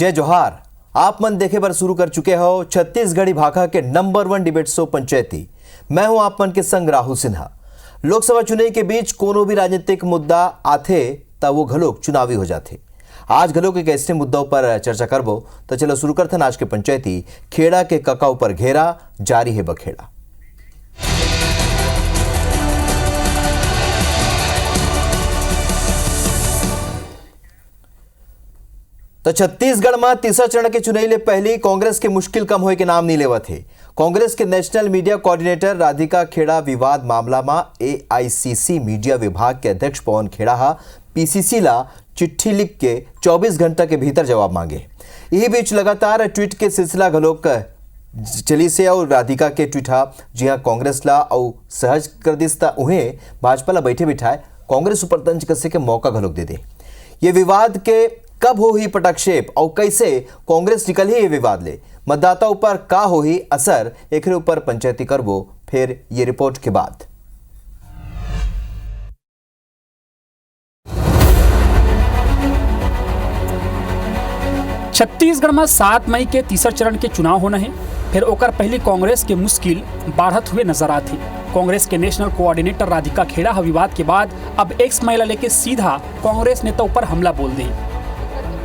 जय जोहार। आप मन देखे पर शुरू कर चुके हो छत्तीसगढ़ी भाषा के नंबर 1 डिबेट शो पंचायती। मैं हूं आप मन के संग राहुल सिन्हा। लोकसभा चुनाव के बीच कोनो भी राजनीतिक मुद्दा आथे तब वो घलोक चुनावी हो जाते। आज घलोक एक ऐसे मुद्दों पर चर्चा करबो तो चलो शुरू करते आज के पंचायती। खेड़ा के ककाऊ पर घेरा जारी है बखेड़ा। तो छत्तीसगढ़ में तीसरा चरण के चुनाव ले पहली कांग्रेस के मुश्किल कम होए के नाम नहीं लेवत है। कांग्रेस के national media coordinator Radhika Khera विवाद मामला में एआईसीसी मीडिया विभाग के अध्यक्ष पवन खेड़ा हा पीसीसी ला चिट्ठी लिख के 24 घंटा के भीतर जवाब मांगे। यही बीच लगातार ट्वीट के सिलसिला घलोक चली से और राधिका के ट्वीट हा जी हाँ कांग्रेस ला और सहज कर दिस्ता उन्हें भाजपा ला बैठे बिठाए कांग्रेस ऊपर तंज कसे के मौका घलोक दे दे। ये विवाद के कब हो ही पटक्षेप और कैसे कांग्रेस निकल ही ये विवाद ले मतदाताओं पर का हो ही असर एक ऊपर पंचायती करबो फिर ये रिपोर्ट के बाद। छत्तीसगढ़ में 7 मई के तीसरा चरण के चुनाव होना है। फिर ओकर पहली कांग्रेस के मुश्किल बढ़त हुए नजर आती। कांग्रेस के नेशनल कोऑर्डिनेटर राधिका खेड़ा विवाद के बाद अब एक्स महिला लेके सीधा कांग्रेस नेता ऊपर हमला बोल दी।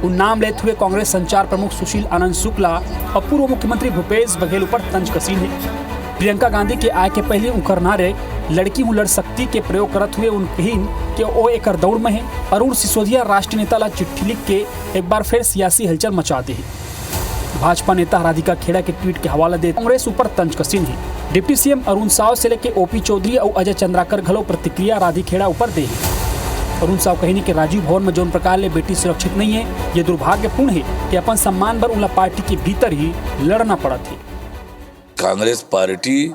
नाम लेते हुए कांग्रेस संचार प्रमुख सुशील आनंद शुक्ला और पूर्व मुख्यमंत्री भूपेश बघेल ऊपर तंज कसीन है। प्रियंका गांधी के आय के पहले उनकर नारे लड़की हूं लड़ सकती के प्रयोग करते हुए उनकहीन के ओ एक दौड़ में है। अरुण सिसोदिया राष्ट्रीय नेता ला चिट्ठी लिख के एक बार फिर सियासी हलचल मचा दी। भाजपा नेता राधिका खेड़ा के ट्वीट के हवाला दे कांग्रेस ऊपर तंज कसीन है। डिप्टी सीएम अरुण साव से लेके ओपी चौधरी और अजय चंद्राकर घलो प्रतिक्रिया राधी खेड़ा ऊपर दे। अरुण साव कहनी कि राजीव भवन में जौन प्रकार ले बेटी सुरक्षित नहीं है ये दुर्भाग्यपूर्ण है कि अपन सम्मान पर उनला पार्टी के भीतर ही लड़ना पड़ा थी। कांग्रेस पार्टी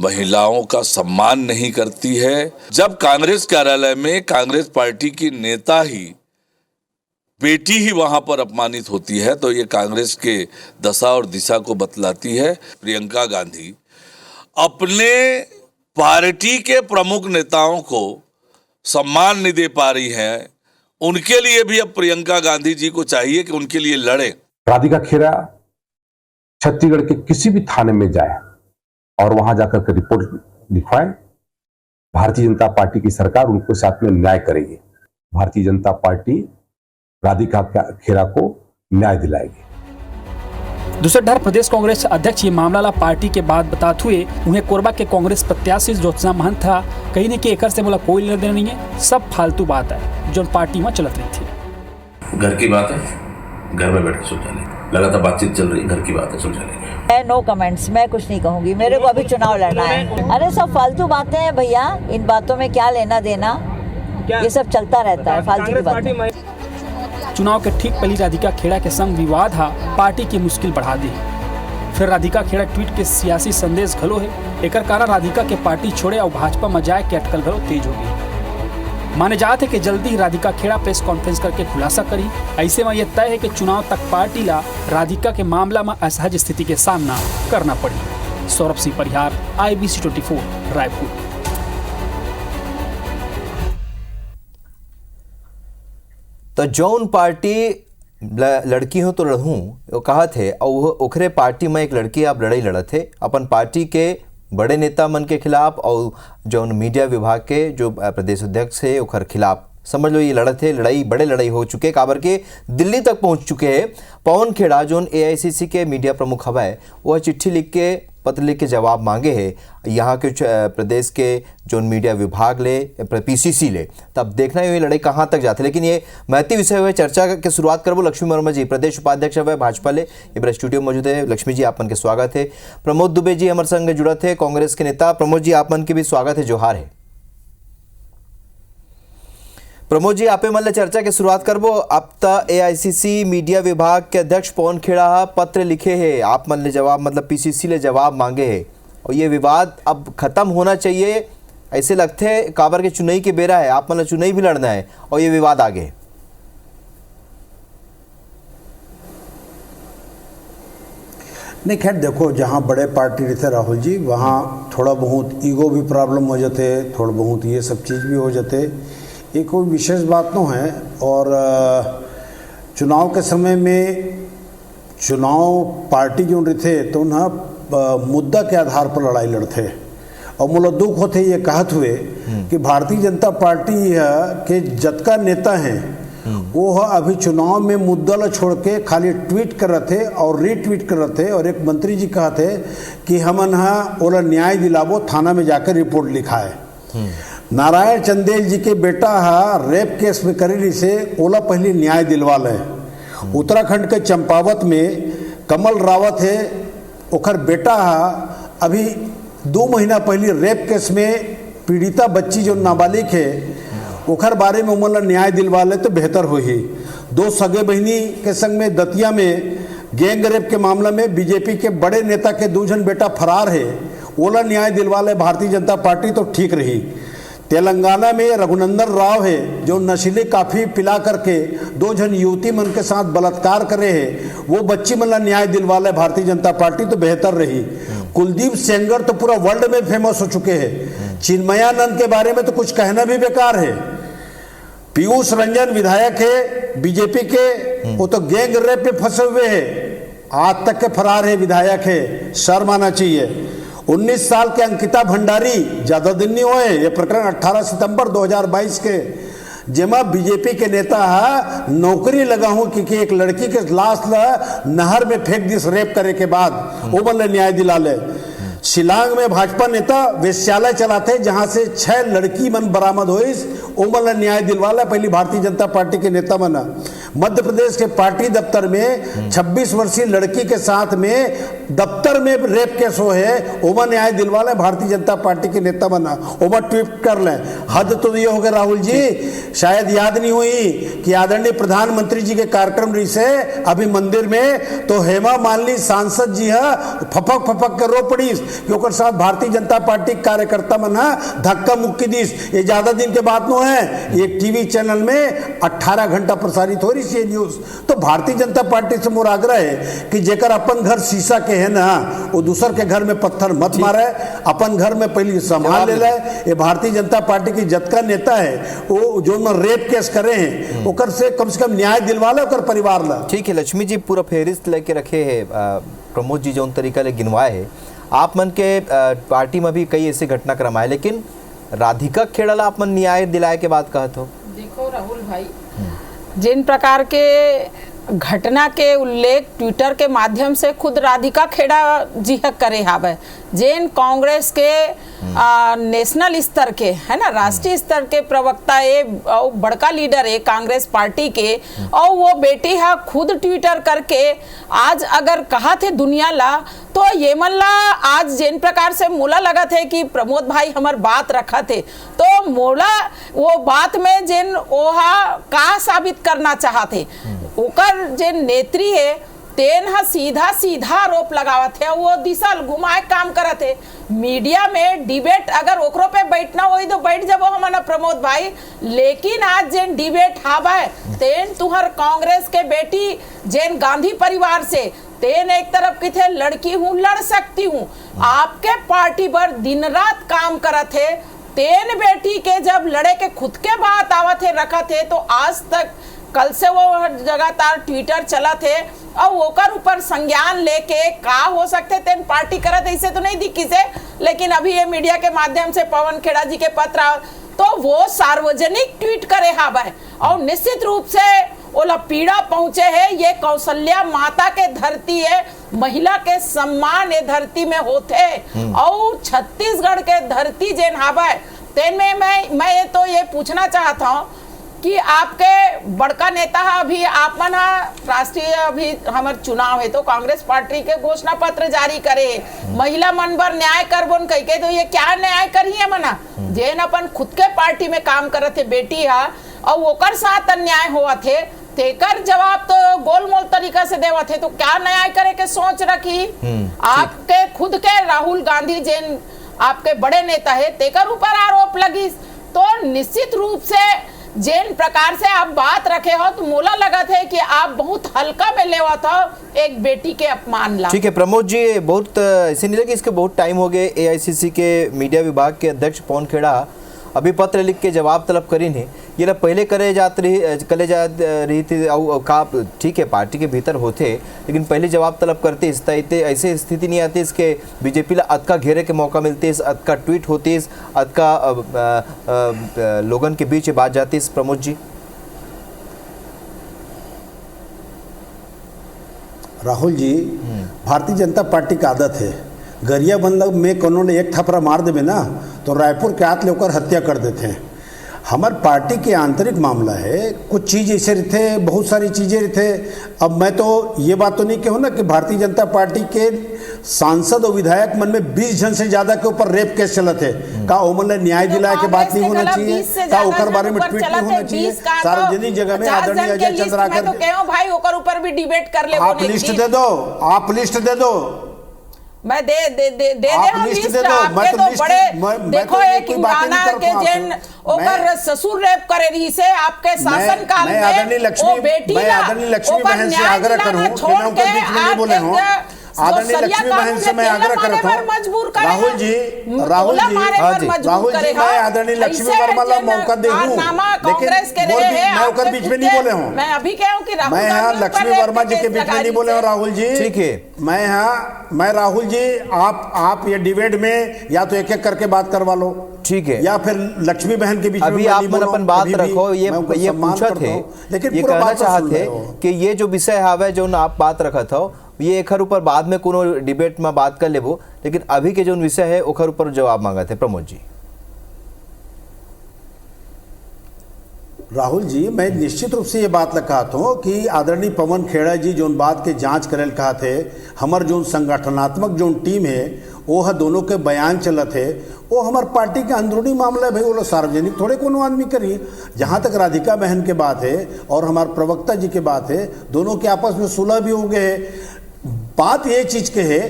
महिलाओं का सम्मान नहीं करती है। जब कांग्रेस कार्यालय में कांग्रेस पार्टी की नेता ही बेटी ही वहां पर अपमानित होती है तो ये कांग्रेस के दशा और दिशा को बतलाती है। प्रियंका गांधी अपने पार्टी के प्रमुख नेताओं को सम्मान नहीं दे पा रही हैं। उनके लिए भी अब प्रियंका गांधी जी को चाहिए कि उनके लिए लड़े। राधिका खेड़ा छत्तीसगढ़ के किसी भी थाने में जाए और वहां जाकर के रिपोर्ट लिखवाए, भारतीय जनता पार्टी की सरकार उनको साथ में न्याय करेगी। भारतीय जनता पार्टी राधिका खेड़ा को न्याय दिलाएगी। दूसरे ढर प्रदेश कांग्रेस अध्यक्ष ये मामला ला पार्टी के बाद बताते हुए उन्हें कोरबा के कांग्रेस प्रत्याशी ज्योत्सना महंत था कहीं ने कि एकर से बोला कोई लेना देना नहीं है, सब फालतू बात है जो पार्टी में चलत रही थी। घर की बात है, घर में बैठ के सुलझा लेंगे। लगातार बातचीत चल रही, घर की बात है, सुलझा लेंगे। नो कमेंट्स, मैं कुछ नहीं कहूंगी। मेरे को अभी चुनाव लड़ना है। अरे सब फालतू बातें हैं भैया, इन बातों में क्या लेना देना, ये सब चलता रहता है फालतू की बातें। चुनाव के ठीक पहले राधिका खेड़ा के संग विवाद हा पार्टी की मुश्किल बढ़ा दी। फिर राधिका खेड़ा ट्वीट के सियासी संदेश घलो है। एकर कारण राधिका के पार्टी छोड़े और भाजपा में जाए के अटकल घलो तेज हो गई। माने जाते कि जल्दी ही राधिका खेड़ा प्रेस कॉन्फ्रेंस करके खुलासा करी। ऐसे में यह तय है कि चुनाव तक पार्टी ला राधिका के मामला में असहज स्थिति के सामना करना पड़ी। सौरभ सिंह परिहार, IBC 24 रायपुर। तो जौन पार्टी लड़की हो तो लड़ूं वो कहा थे और ओखरे पार्टी में एक लड़की आप लड़ाई लड़त थे अपन पार्टी के बड़े नेता मन के खिलाफ और जौन मीडिया विभाग के जो प्रदेश अध्यक्ष है ओखर खिलाफ। समझ लो ये लड़त है, लड़ाई बड़े लड़ाई हो चुके काबर के दिल्ली तक पहुंच चुके हैं। पवन खेड़ा जोन एआईसीसी के मीडिया प्रमुख हवा है वह चिट्ठी लिख के पत्र लिख के जवाब मांगे है यहाँ के प्रदेश के जोन मीडिया विभाग ले पीसीसी ले। तब देखना है ये लड़ाई कहाँ तक जाती है। लेकिन ये महत्व विषय हुए चर्चा के शुरुआत करबो लक्ष्मी वर्मा जी प्रदेश उपाध्यक्ष हुए भाजपा ले ये स्टूडियो मौजूद है। लक्ष्मी जी आपन के स्वागत है। प्रमोद दुबे जी हमारे संग जुड़त है कांग्रेस के नेता। प्रमोद जी आपन के भी स्वागत है, जोहार है। प्रमोद जी आपे मतलब चर्चा के शुरुआत करबो। अब तक एआईसीसी मीडिया विभाग के अध्यक्ष पवन खेड़ा पत्र लिखे है, आप मन ले जवाब मतलब पीसीसी ले जवाब मांगे है और ये विवाद अब खत्म होना चाहिए ऐसे लगते है। काबर के चुनाई के बेरा है, आप मतलब चुनाई भी लड़ना है और ये विवाद आगे। नहीं खैर देखो, जहाँ बड़े पार्टी रहते राहुल जी वहाँ थोड़ा बहुत ईगो भी प्रॉब्लम हो जाते, थोड़ा बहुत ये सब चीज़ भी हो जाते। ये कोई विशेष बात तो है और चुनाव के समय में चुनाव पार्टी जो रहे तो उन्हें मुद्दा के आधार पर लड़ाई लड़ते और मोला दुख होते ये कहत हुए कि भारतीय जनता पार्टी के जतका नेता हैं वो अभी चुनाव में मुद्दा ला छोड़ के खाली ट्वीट कर रहे थे और रीट्वीट कर रहे थे। और एक मंत्री जी कहा थे कि हमन ओला न्याय दिलाबो, थाना में जाकर रिपोर्ट लिखाए। नारायण चंदेल जी के बेटा रेप केस में करी से ओला पहले न्याय दिलवा ले। उत्तराखंड के चंपावत में कमल रावत है, ओकर बेटा अभी 2 महीना पहले रेप केस में पीड़िता बच्ची जो नाबालिग है ओकर बारे में उमन न्याय दिलवा ले तो बेहतर हो ही। 2 सगे बहनी के संग में दतिया में गैंग रेप के मामला में बीजेपी के बड़े नेता के 2 जन बेटा फरार है, ओला न्याय दिलवा ले भारतीय जनता पार्टी तो ठीक रही। तेलंगाना में रघुनंदन राव है जो नशीली काफी पिला करके 2 जन युवती मन के साथ बलात्कार करे है, वो बच्ची मन न्याय दिलवा ले भारतीय जनता पार्टी तो बेहतर रही। कुलदीप सेंगर तो पूरा वर्ल्ड में फेमस हो चुके हैं, चिन्मयानंद के बारे में तो कुछ कहना भी बेकार है। पीयूष रंजन विधायक है बीजेपी के, वो तो गैंग रेप में फंसे हुए हैं, आज तक के फरार है विधायक है, शर्म आना चाहिए। 19 साल के अंकिता भंडारी, ज्यादा दिन नहीं हुए, ये प्रकरण 18 सितंबर 2022 के जेमा बीजेपी के नेता नौकरी लगा हूं क्योंकि एक लड़की के लाश नहर में फेंक दिस रेप करे के बाद वो मन न्याय दिला ले। शिलांग में भाजपा नेता वेश्यालय चलाते जहां से 6 लड़की मन बरामद हुई, ओमन न्याय दिलवाला पहली भारतीय जनता पार्टी के नेता बना। मध्य प्रदेश के पार्टी दफ्तर में 26 वर्षीय लड़की के साथ में दफ्तर में रेप केस हो है, ओमन न्याय दिलवाला भारतीय जनता पार्टी के नेता बना। ओमन ट्वीट कर लें, हद तो ये हो गया राहुल जी, शायद याद नहीं हुई कि आदरणीय प्रधानमंत्री जी के कार्यक्रम रही से अभी मंदिर में तो हेमा मालिनी सांसद जी है फपक फपक के रो पड़ी कि ओकर साथ भारतीय जनता पार्टी कार्यकर्ता मन धक्का मुक्की दिस। ये ज्यादा दिन के बात नो है, एक टीवी चैनल में 18 घंटा प्रसारित हो रही ये न्यूज। तो भारतीय जनता पार्टी से मोर आग्रह है कि जेकर अपन घर शीशा के है ना वो दूसर के घर में पत्थर मत मारे, अपन घर में पहले संभाल ले ले। ये भारतीय जनता पार्टी की जतका नेता है वो जो रेप केस करे हैं ओकर से कम न्याय दिलवा ले ओकर परिवार ला। ठीक है लक्ष्मी जी, पूरा फेहरिस्त लेके रखे है प्रमोद जी जौन तरीका ले गिनवाए है। आप मन के पार्टी में भी कई ऐसे घटनाक्रम आए, लेकिन राधिका खेड़ा ला आप मन न्याय दिलाए के बात कहत हो। देखो राहुल भाई, जिन प्रकार के घटना के उल्लेख ट्विटर के माध्यम से खुद राधिका खेड़ा जी करे हावे, जेन कांग्रेस के नेशनल स्तर के है ना, राष्ट्रीय स्तर के प्रवक्ता है और बड़का लीडर है कांग्रेस पार्टी के, और वो बेटी है खुद ट्विटर करके आज अगर कहा थे दुनिया ला तो ये मन ला आज जिन प्रकार से मोला लगा थे कि प्रमोद भाई हमार बात रखा थे तो मोला वो बात में जिन ओहा का साबित करना चाहते ओकर जिन नेत्री है तेन हा सीधा सीधा आरोप लगावत है, वो दिशा घुमाए काम करत है। मीडिया में डिबेट अगर ओकरो पे बैठना होई तो बैठ जाबो हमन प्रमोद भाई, लेकिन आज जेन डिबेट हावे तेन तुहर कांग्रेस के बेटी जेन गांधी परिवार से तेन एक तरफ की थे लड़की हूँ लड़ सकती हूँ, आपके पार्टी पर दिन रात काम करत है, तेन बेटी के जब लड़े के खुद के बात आवत है रखा थे तो आज तक कल से वो लगातार ट्विटर चला थे और ओकर ऊपर संज्ञान लेके का हो सकते तेन पार्टी करत ऐसे तो नहीं दिखी से, लेकिन अभी ये मीडिया के माध्यम से पवन खेड़ा जी के पत्र तो वो सार्वजनिक ट्वीट करे हावे और निश्चित रूप से ओला पीड़ा पहुंचे है। ये कौशल्या माता के धरती है, महिला के सम्मान ये धरती में होते और छत्तीसगढ़ के धरती जेन हावे तेन में मैं तो ये पूछना चाहता हूँ कि आपके बड़का नेता अभी आप मन राष्ट्रीय अभी हमार चुनाव है तो कांग्रेस पार्टी के घोषणा पत्र जारी करे, महिला मन बर न्याय करबोन कह के, तो ये क्या न्याय करी है मना जेन अपन खुद के पार्टी में काम करत है बेटी है और ओकर साथ अन्याय हुआ थे तेकर जवाब तो गोलमोल तरीका से देवत है, तो क्या न्याय करे के सोच रखी आपके खुद के राहुल गांधी जेन आपके बड़े नेता है तेकर ऊपर आरोप लगी, तो निश्चित रूप से जिन प्रकार से आप बात रखे हो तो मोला लगा था कि आप बहुत हल्का में लेवा था एक बेटी के अपमान ला। ठीक है प्रमोद जी, बहुत ऐसे नहीं लगे इसके बहुत टाइम हो गए। एआईसीसी के मीडिया विभाग के अध्यक्ष पवन खेड़ा अभी पत्र लिख के जवाब तलब करी नहीं, ये ला पहले करे जा रही थी का ठीक है पार्टी के भीतर होते, लेकिन पहले जवाब तलब करते इस ऐसे स्थिति नहीं आती इसके बीजेपी ला अद का घेरे के मौका मिलते, इस अद का ट्वीट होती, इस अद का लोगन के बीच बात जाती इस प्रमोद जी। राहुल जी, भारतीय जनता पार्टी का आदत है गरिया बंदक में कोनो ने एक थपरा मार देवे ना तो रायपुर के हाथ लेकर हत्या कर देते हैं। हमार पार्टी के आंतरिक मामला है, कुछ चीज़ ऐसे रहते, बहुत सारी चीज़ें रहते। अब मैं तो ये बात तो नहीं कहूँ ना कि भारतीय जनता पार्टी के सांसद और विधायक मन में 20 जन से ज्यादा के ऊपर रेप केस चलत है, का ओमन ने न्याय दिलाए के बात नहीं होना चाहिए, का ओकर बारे में ट्वीट नहीं होना चाहिए सार्वजनिक जगह में। आदरणीय अजय चंद्राकर भाई ओकर ऊपर भी डिबेट कर ले, आप लिस्ट दे दो, आप लिस्ट दे दो, मैं दे हम लिस्ट दे दो। आपके तो बड़े देखो एक गाना के जन ओकर ससुर रेप करे रही से आपके शासन काल में वो बेटी मैं आदरणीय लक्ष्मी बहन से आग्रह करूं कि मैं उनके बीच में नहीं बोले हूं। आदरणीय लक्ष्मी बहन से मैं आग्रह करता हूँ, राहुल जी मैं आदरणीय लक्ष्मी वर्मा ला मौका दे हूँ, लेकिन मैं उनके बीच में नहीं बोले हूँ। मैं अभी कह हूँ कि मैं यहाँ लक्ष्मी वर्मा जी के बीच में नहीं बोले हूँ। राहुल जी ठीक है, मैं राहुल जी आप ये डिबेट में या तो एक एक करके बात करवा लो, ठीक है, या फिर लक्ष्मी बहन के बीच अभी में आप मन अपन बात रखो। ये पूछा थे, लेकिन ये कहना चाहते कि ये जो विषय है जो आप बात रखा था ये एकर ऊपर बाद में कोनो डिबेट में बात कर लेबो, लेकिन अभी के जो विषय है ओकर ऊपर जवाब मांगा थे प्रमोद जी। राहुल जी, मैं निश्चित रूप से ये बात कहा था कि आदरणीय पवन खेड़ा जी जो बात के जांच करे कहा थे, हमार जो संगठनात्मक जो टीम है वो दोनों के बयान चलत है, वो हमार पार्टी के अंदरूनी मामला है भाई, वो लोग सार्वजनिक थोड़े कोनो आदमी करी। जहाँ तक राधिका बहन के बात है और हमार प्रवक्ता जी के बात है, दोनों के आपस में सुलह भी हो गए। बात ये चीज के है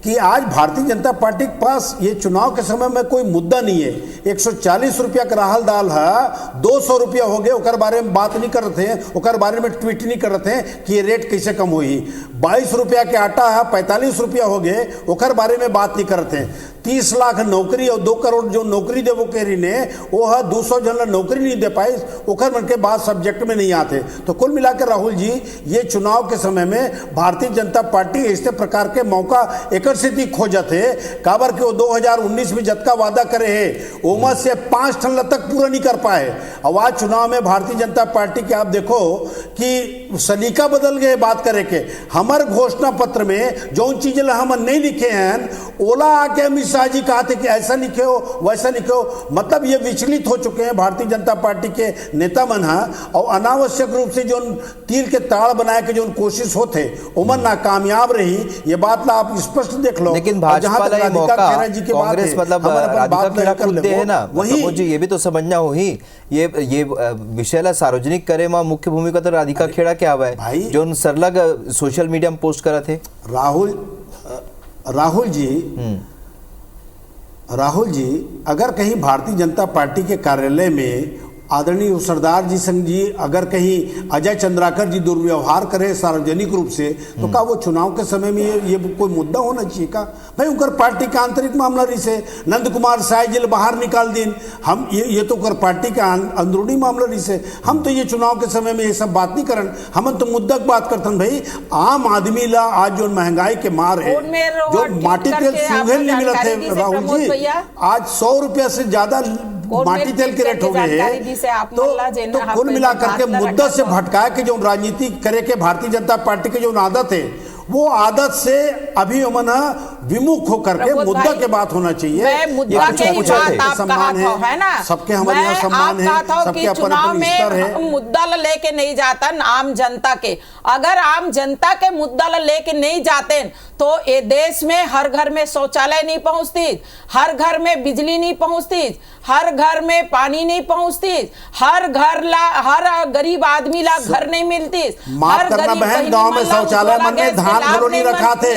कि आज भारतीय जनता पार्टी के पास ये चुनाव के समय में कोई मुद्दा नहीं है। 140 रुपया का राहल दाल है, 200 रुपया हो गए, ओकर बारे में बात नहीं कर रहे थे, ओकर बारे में ट्वीट नहीं कर रहे थे कि ये रेट कैसे कम हुई। 22 रुपया के आटा है, 45 रुपया हो गए, ओकर बारे में बात नहीं कर रहे थे। 30 लाख नौकरी और 2 करोड़ जो नौकरी देवो केरी ने वो है 200 जन नौकरी नहीं दे पाई, ओकर मन के बाद सब्जेक्ट में नहीं आते। तो कुल मिलाकर राहुल जी, ये चुनाव के समय में भारतीय जनता पार्टी ऐसे प्रकार के मौका एक स्थिति खोजत है, काबर के वो 2019 में जतका वादा करे है ओमा से 5 टन तक पूरा नहीं कर पाए। अब आज चुनाव में भारतीय जनता पार्टी के आप देखो कि सलीका बदल गए बात करे के। हमारे घोषणा पत्र में जो चीजें हम नहीं लिखे हैं, ओला आके अमित शाह जी कहा थे कि ऐसा लिखे हो वैसा लिखे हो, मतलब ये विचलित हो चुके हैं भारतीय जनता पार्टी के नेता मन है। और अनावश्यक रूप से जो तीर के ताड़ बनाए के जो कोशिश होते उमन नाकामयाब रही, ये बात ला आप स्पष्ट देख लो। लेकिन भाजपा ला ये मौका कांग्रेस मतलब राधिका खेड़ा खुद दे है ना, मतलब जी ये भी तो समझना हो ही, ये विषय ला सार्वजनिक करे में मुख्य भूमिका तो राधिका खेड़ा क्या हुआ है जो सरलग सोशल मीडिया में पोस्ट करा थे। राहुल जी, अगर कहीं भारतीय जनता पार्टी के कार्यालय में आदरणीय सरदार जी संघ जी अगर कहीं अजय चंद्राकर जी दुर्व्यवहार करे सार्वजनिक रूप से, तो क्या वो चुनाव के समय में ये कोई मुद्दा होना चाहिए का? भाई उनकर पार्टी का आंतरिक मामला रही से नंद कुमार साय जी बाहर निकाल दिन, हम ये तो कर पार्टी का अंदरूनी मामला रही से। हम तो ये चुनाव के समय में ये सब बात नहीं करन, हम तो मुद्दा की बात करतन। भाई आम आदमी ला आज जो महंगाई के मार है, जो माटी तेल सूखे नहीं मिलत है राहुल जी, आज 100 रुपया से ज्यादा माटी तेल के रेट हो गए हैं। तो कुल मिलाकर के मुद्दा से भटकाए के जो राजनीति करे के भारतीय जनता पार्टी की जो आदत है, वो आदत से अभी मन विमुख होकर के मुद्दा के बात होना चाहिए। मुद्दा के ही बात आप कहा है ना, सबके हमारे यहाँ सम्मान है, सबके अपन अपन स्तर है। मुद्दा लेके नहीं जाता आम जनता के, अगर आम जनता के मुद्दा लेके नहीं जाते तो ये देश में हर घर में शौचालय नहीं पहुंचती, हर घर में बिजली नहीं पहुंचती, हर घर में पानी नहीं पहुंचती, हर गरीब आदमी ला घर नहीं मिलती। माफ करना बहन, गांव में शौचालय मन में धान घलो नहीं रखा थे।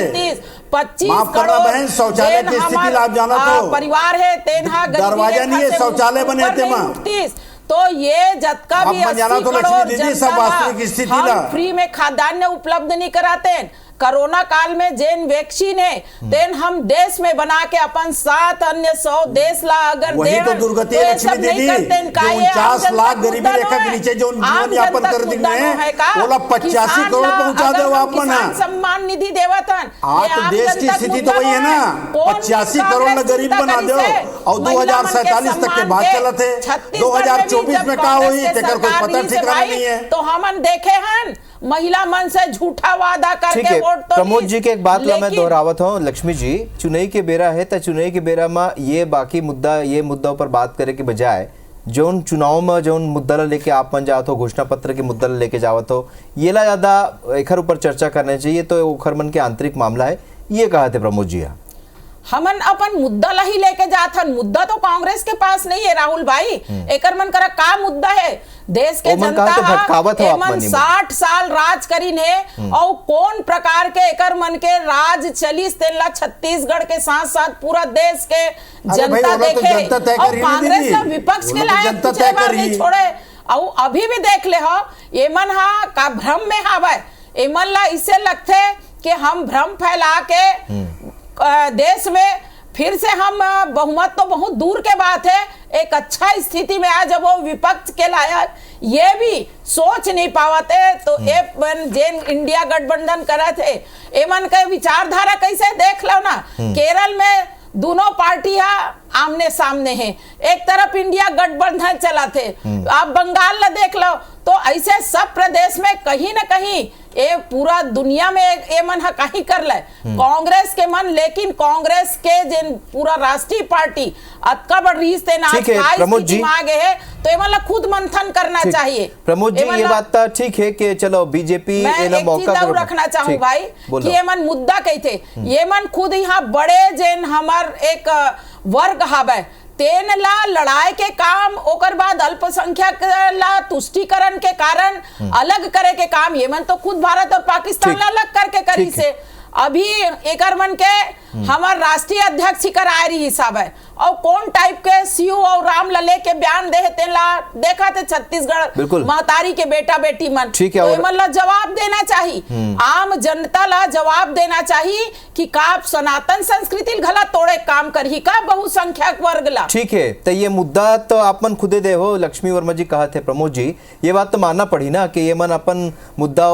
25 करोड़ बहन शौचालय की स्थिति आप जानो तो परिवार है, तेनहा दरवाजा नहीं है शौचालय बने थे। तो ये जतका भी 80 करोड़ जनता वास्तविक स्थिति फ्री में खाद्यान्न उपलब्ध नहीं कराते, कोरोना काल में जेन वैक्सीन है तेन हम देश में बना के अपन 7 अन्य 100 देश ला अगर वही तो दुर्गति है लक्ष्मी दीदी, 49 लाख गरीबी रेखा के नीचे जो जीवन यापन कर दिन है बोला 85 करोड़ पहुंचा दे आपन सम्मान निधि देवतन। आज देश की स्थिति तो वही है ना, 85 करोड़ गरीब बना दो और 2047 तक के बाद चलत है, 2024 में का हुई तेकर कोई पता ठिकाना नहीं है। तो हमन देखे हैं महिला मन से झूठा वादा करके वोट तो प्रमोद जी के एक बात ला मैं दोहरावत हूँ लक्ष्मी जी, चुनाई के बेरा है तो चुनाई के बेरा में ये बाकी मुद्दा पर बात करे के बजाय जौन चुनाव में जौन मुद्दा ला लेके आप मन जावत हो, घोषणा पत्र के मुद्दा ला लेके जावत हो, ये ला ज्यादा एकर ऊपर चर्चा करना चाहिए, तो ओखर मन के आंतरिक मामला है, ये कहा थे प्रमोद जी। हमन अपन मुद्दा ला ही लेके जाथन, मुद्दा तो कांग्रेस के पास नहीं है राहुल भाई। एकर मन करा का मुद्दा है, देश के जनता एमन 60 साल राज करीन है और कौन प्रकार के एकर मन के राज चलीस तेला छत्तीसगढ़ के साथ साथ पूरा देश के जनता देखे और कांग्रेस का विपक्ष के लायक कुछ बार नहीं छोड़े। और अभी भी देख ले हो एमन हा का भ्रम में हावे, एमन ला इससे लगते कि हम भ्रम फैला के देश में फिर से हम बहुमत तो बहुत दूर के बात है, एक अच्छा स्थिति में आज जब वो विपक्ष के लायक ये भी सोच नहीं पावते, तो जेन इंडिया गठबंधन करे थे एमन के विचारधारा कैसे देख लो ना। केरल में दोनों पार्टियां आमने सामने हैं, एक तरफ इंडिया गठबंधन चला थे, आप बंगाल ला देख लो, तो ऐसे सब प्रदेश में कहीं ना कहीं ये पूरा दुनिया में ये मन कहीं कर ले कांग्रेस के मन, लेकिन कांग्रेस के जिन पूरा राष्ट्रीय पार्टी अतका बड़ रीस थे ना आगे है, तो ये मतलब खुद मंथन करना चाहिए। प्रमोद जी ये बात तो ठीक है कि चलो बीजेपी मैं मौका रखना चाहूँ भाई कि ये मन मुद्दा कही थे, ये मन खुद यहाँ बड़े जिन हमार एक वर्ग हावे तेन ला लड़ाई के काम ओकर बाद अल्पसंख्यक ला तुष्टिकरण के कारण अलग करे के काम ये मन तो खुद भारत और पाकिस्तान ला अलग करके करी से। अभी एकर मन के हमार राष्ट्रीय अध्यक्ष कर आ रही हिसाब है और कौन टाइप के सीयू और राम लले के बयान दे तेला देखा थे छत्तीसगढ़ महतारी के बेटा बेटी मन, तो मन ला जवाब देना चाहिए, आम जनता ला जवाब देना चाहिए कि का सनातन संस्कृति घला तोड़े काम करही का बहुसंख्यक वर्ग ला। ठीक है, तो ये मुद्दा तो आप मन खुदे दे हो, लक्ष्मी वर्मा जी कहा थे प्रमोद जी, ये बात तो मानना पड़ी ना कि ये मन अपन मुद्दा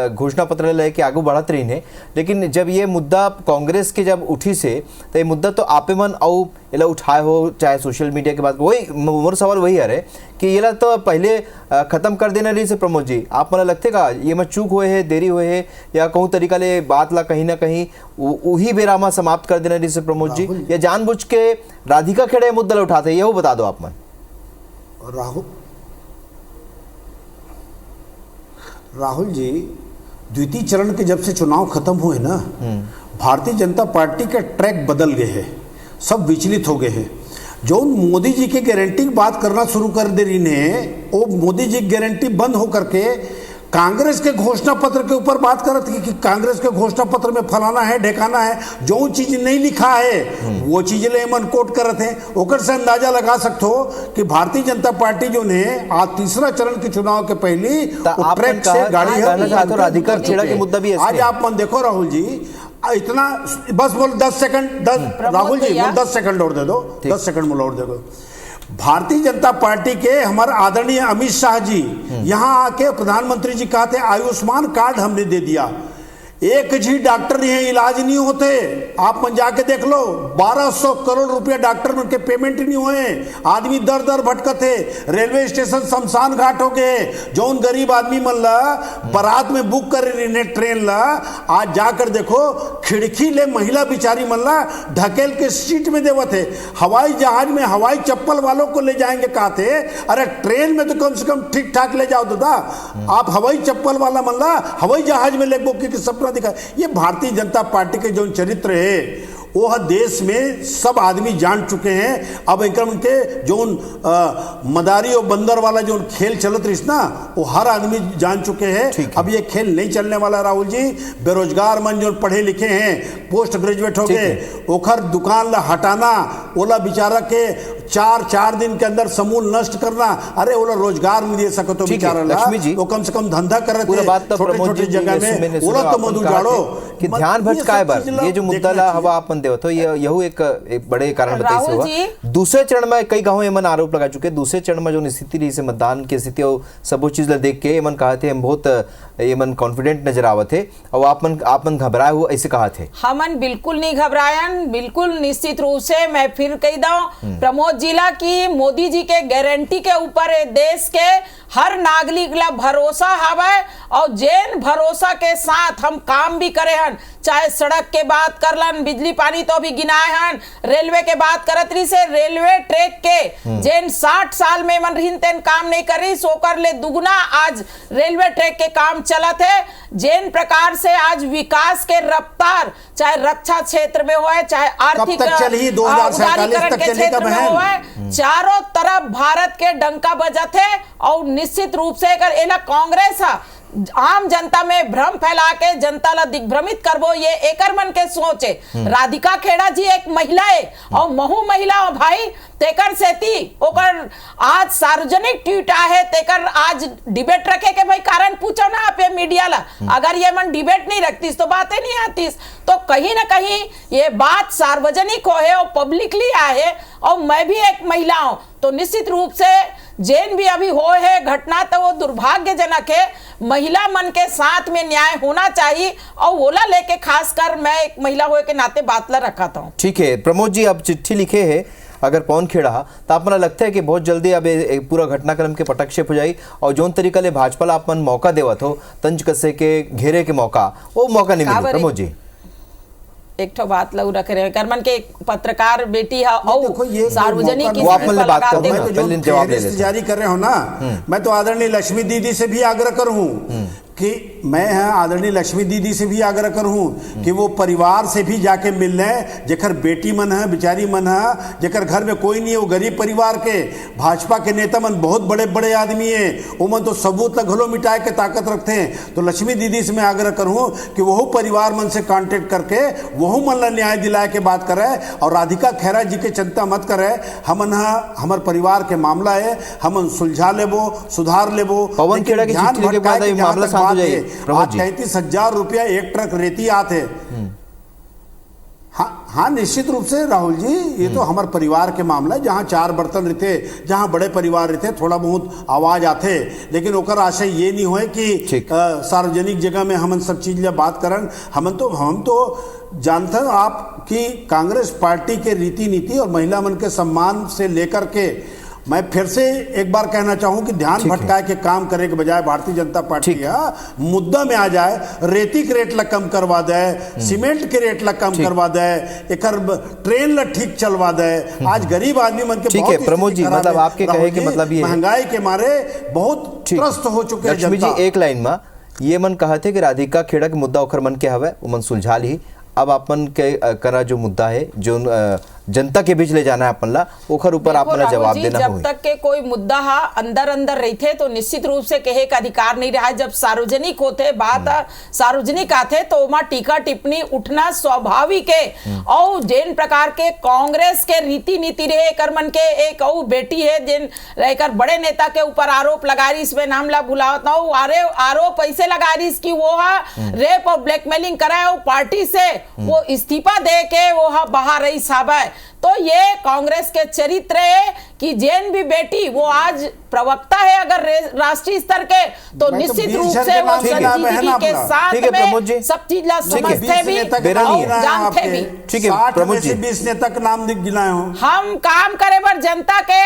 घोषणा पत्र लेके आगे बढ़त रही है, लेकिन जब ये मुद्दा कांग्रेस के जब उठी से तो ये मुद्दा तो आपे मन और ये उठाए हो चाहे सोशल मीडिया के बाद, वही मोर सवाल वही है कि ये तो पहले खत्म कर देना रही से। प्रमोद जी आप मन लगते का ये में चूक हुए है, देरी हुए है, या कहूँ तरीका ले बात ला कहीं ना कहीं वही बेरामा समाप्त कर देना रही से प्रमोद जी, या जानबूझ के राधिका खेड़े मुद्दा उठाते, ये बता दो आप मन। राहुल जी द्वितीय चरण के जब से चुनाव खत्म हुए ना, भारतीय जनता पार्टी के ट्रैक बदल गए हैं, सब विचलित हो गए हैं। जो मोदी जी की गारंटी की बात करना शुरू कर दे रही ने, वो मोदी जी की गारंटी बंद हो करके कांग्रेस के घोषणा पत्र के ऊपर बात करत कि कांग्रेस के घोषणा पत्र में फलाना है ढेकाना है, जो चीज नहीं लिखा है वो चीज ले मन कोट करत है। ओकर से अंदाजा लगा सकते हो कि भारतीय जनता पार्टी जो ने आज तीसरा चरण के चुनाव के पहली ट्रैक से गाड़ी है। राधिका खेड़ा के मुद्दा भी आज आप मन देखो राहुल जी, इतना बस बोल 10 सेकंड राहुल जी 10 सेकंड और दे दो, 10 सेकंड मुझे और दे दो। भारतीय जनता पार्टी के हमारे आदरणीय अमित शाह जी यहां आके प्रधानमंत्री जी कहते आयुष्मान कार्ड हमने दे दिया, एक जी डॉक्टर नहीं है, इलाज नहीं होते, आप मन जाके देख लो 1200 करोड़ रुपया डॉक्टर मन के पेमेंट नहीं हुए, आदमी दर दर भटकते, रेलवे स्टेशन शमशान घाट हो गए, जौन गरीब आदमी मन ला बारात में बुक कर रही ट्रेन ला, आज जाकर देखो खिड़की ले महिला बिचारी मन ला ढकेल के सीट में देवत है। हवाई जहाज में हवाई चप्पल वालों को ले जाएंगे कहते, अरे ट्रेन में तो कम से कम ठीक ठाक ले जाओ दादा, आप हवाई चप्पल वाला मन ला हवाई जहाज में ले के सपना दिखा। ये भारतीय जनता पार्टी के जो चरित्र है वो देश में सब आदमी जान चुके हैं। अब एक के जो मदारी और बंदर वाला जो खेल चलत रही ना, वो हर आदमी जान चुके हैं। अब ये खेल नहीं चलने वाला राहुल जी। बेरोजगार मन जो पढ़े लिखे हैं, पोस्ट ग्रेजुएट हो गए, ओखर दुकान ला हटाना, ओला बेचारा के चार दिन के अंदर समूल नष्ट करना, अरे वो रोजगार नहीं दे सको तो बेचारा लक्ष्मी जी वो कम से कम धंधा कर रहे पूरा बात तो छोटे छोटे जगह में वो तो मधु जाड़ो कि ध्यान भटकाए बार ये जो मुद्दा ला हवा अपन देवत हो यही एक बड़े कारण बताई से हुआ। दूसरे चरण में कई गांव एमन आरोप लगा चुके, दूसरे चरण में जो स्थिति रही से मतदान की स्थिति और सब चीज ला देख के एमन कहा थे हम बहुत एमन कॉन्फिडेंट नजर आवत थे और आपन घबराए हुआ ऐसे कहा थे। हमन बिल्कुल नहीं घबरायन, बिल्कुल निश्चित रूप से मैं फिर कह दूं प्रमोद जिला की मोदी जी के गारंटी के ऊपर देश के हर नागरिक ला भरोसा हवे और जेन भरोसा के साथ हम काम भी करे हन, चाहे सड़क के बात करलन, बिजली पानी तो भी गिनाए हन, रेलवे के बात करत रही से रेलवे ट्रैक के जेन 60 साल में मन रहीन तेन काम नहीं करी सोकर ले दुगुना आज रेलवे ट्रैक के काम चलत है। जेन प्रकार से आज विकास के रफ्तार चाहे रक्षा क्षेत्र में हो चाहे आर्थिक उदारीकरण के क्षेत्र में हो, चारों तरफ भारत के डंका बजत है और निश्चित रूप से अगर एला कांग्रेस आम जनता में भ्रम फैला के जनता ला दिग्भ्रमित करबो ये एकर मन के सोचे। राधिका खेड़ा जी एक महिला है और महू महिला भाई तेकर सेती ओकर आज सार्वजनिक ट्वीट आहे तेकर आज डिबेट रखे के भाई कारण पूछो ना आप मीडिया ला, अगर ये मन डिबेट नहीं रखतीस तो बातें नहीं आतीस। तो कहीं ना कहीं ये बात सार्वजनिक हो है और पब्लिकली आए और मैं भी एक महिला हूं तो निश्चित रूप से जेन भी अभी हो है घटना तो वो दुर्भाग्यजनक है। महिला मन के साथ में न्याय होना चाहिए और ओला लेके खासकर मैं एक महिला होए के नाते बात ला रखा था। ठीक है प्रमोद जी, अब चिट्ठी लिखे है अगर पवन खेड़ा तो अपना लगता है कि बहुत जल्दी अब पूरा घटनाक्रम के पटक्षेप हो जाए और जोन तरीका ले भाजपा ला अपन मौका देवत हो तंज कसे के घेरे के मौका वो मौका नहीं मिले। प्रमोद जी एक ठो बात लऊ रखे रहे करमन के पत्रकार बेटी है और सार्वजनिक वो आप मतलब बात कर जवाब ले ले जारी कर रहे हो ना। मैं तो आदरणीय लक्ष्मी दीदी से भी आग्रह करूं कि मैं आदरणीय लक्ष्मी दीदी से भी आग्रह करूं कि वो परिवार से भी जाके मिल लें जेकर बेटी मन है बेचारी मन है जेकर घर में कोई नहीं है, वो गरीब परिवार के भाजपा के नेता मन बहुत बड़े बड़े आदमी है वो मन तो सबूत तक घलो मिटाए के ताकत रखते हैं। तो लक्ष्मी दीदी से मैं आग्रह करूं कि वह परिवार मन से कांटेक्ट करके वह मन ला न्याय दिलाए के बात करे और राधिका खेड़ा जी के चिंता मत करे। हमन हमार परिवार के मामला है, हमन सुलझा लेबो सुधार लेबो। पवन खेड़ा की चिट्ठी के बाद ये मामला शांत हो जाए। 33,000 रुपया एक ट्रक रेती आते। हाँ निश्चित रूप से राहुल जी ये तो हमारे परिवार के मामला है, जहाँ 4 बर्तन रहते जहाँ बड़े परिवार रहते थोड़ा बहुत आवाज आते, लेकिन ओकर आशय ये नहीं होए कि सार्वजनिक जगह में हम सब चीज ला बात करन। हम तो जानते हैं आप कि कांग्रेस पार्टी के रीति नीति और महिला मन के सम्मान से लेकर के मैं फिर से एक बार कहना चाहूं कि ध्यान भटकाए के काम करे के बजाय भारतीय जनता पार्टी मुद्दा में आ जाए, रेती के रेट ला कम करवा दे, सीमेंट के रेट ला कम करवा दे, एक ट्रेन ला ठीक चलवा दे। आज गरीब आदमी मन के ठीक है प्रमोद जी, मतलब आपके कहे के मतलब ये महंगाई के मारे बहुत त्रस्त हो चुके हैं। लक्ष्मी जी एक लाइन में ये मन कहा थे कि राधिका खेड़ा के मुद्दा ओखर मन के हवे वो मन सुलझा ली। अब अपन के करा जो मुद्दा है जो जनता के बीच ले जाना है अपन ला ओखर ऊपर आपने जवाब देना जब तक के कोई मुद्दा हा अंदर रहते तो निश्चित रूप से कहे का अधिकार नहीं रहा। जब सार्वजनिक होते बात सार्वजनिक आते तो वहां टीका टिप्पणी उठना स्वाभाविक है। और जिन प्रकार के कांग्रेस के रीति नीति रहे करमन के एक और बेटी है जिन रहकर बड़े नेता के ऊपर आरोप लगा रही, इसमें नाम ला बुलाता हूँ, आरोप ऐसे लगा रही इसकी वो रेप और ब्लैकमेलिंग कराए पार्टी से वो इस्तीफा दे के वो बाहर रही साहब है। तो ये कांग्रेस के चरित्र है कि जैन भी बेटी वो आज प्रवक्ता है अगर राष्ट्रीय स्तर के तो निश्चित रूप से वो संजीवनी के साथ में सब चीज ला समझते भी और जानते भी। ठीक है प्रमोद जी 20 नेता का नाम गिनाए हो। हम काम करे पर जनता के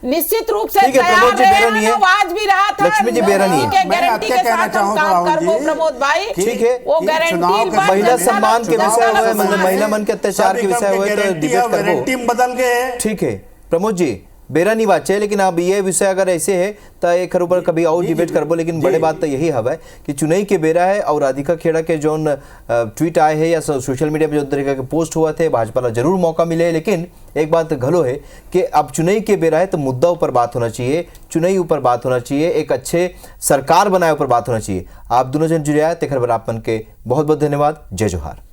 निश्चित रूप से तैयार है, आवाज भी रहा था लक्ष्मी जी बेरानी है। गारंटी के साथ हम काम करबो प्रमोद भाई। ठीक है वो गारंटी महिला सम्मान के विषय हुए, मतलब महिला मन के अत्याचार के विषय हुए तो डिबेट करबो। टीम बदल गए। ठीक है प्रमोद जी बेरा नहीं बात है, लेकिन अब ये विषय अगर ऐसे है तो एक ऊपर कभी और डिबेट करबो। लेकिन बड़े बात तो यही हवा है कि चुनाई के बेरा है और राधिका खेड़ा के जो ट्वीट आए हैं या सोशल मीडिया पे जो तरीका के पोस्ट हुआ थे भाजपा ला जरूर मौका मिले। लेकिन एक बात घलो है कि अब चुनाई के बेरा है तो मुद्दा ऊपर बात होना चाहिए, चुनाई ऊपर बात होना चाहिए, एक अच्छे सरकार बनाए ऊपर बात होना चाहिए। आप दोनों जन जुड़े आए तेखर बर आपन के बहुत बहुत धन्यवाद। जय जोहार।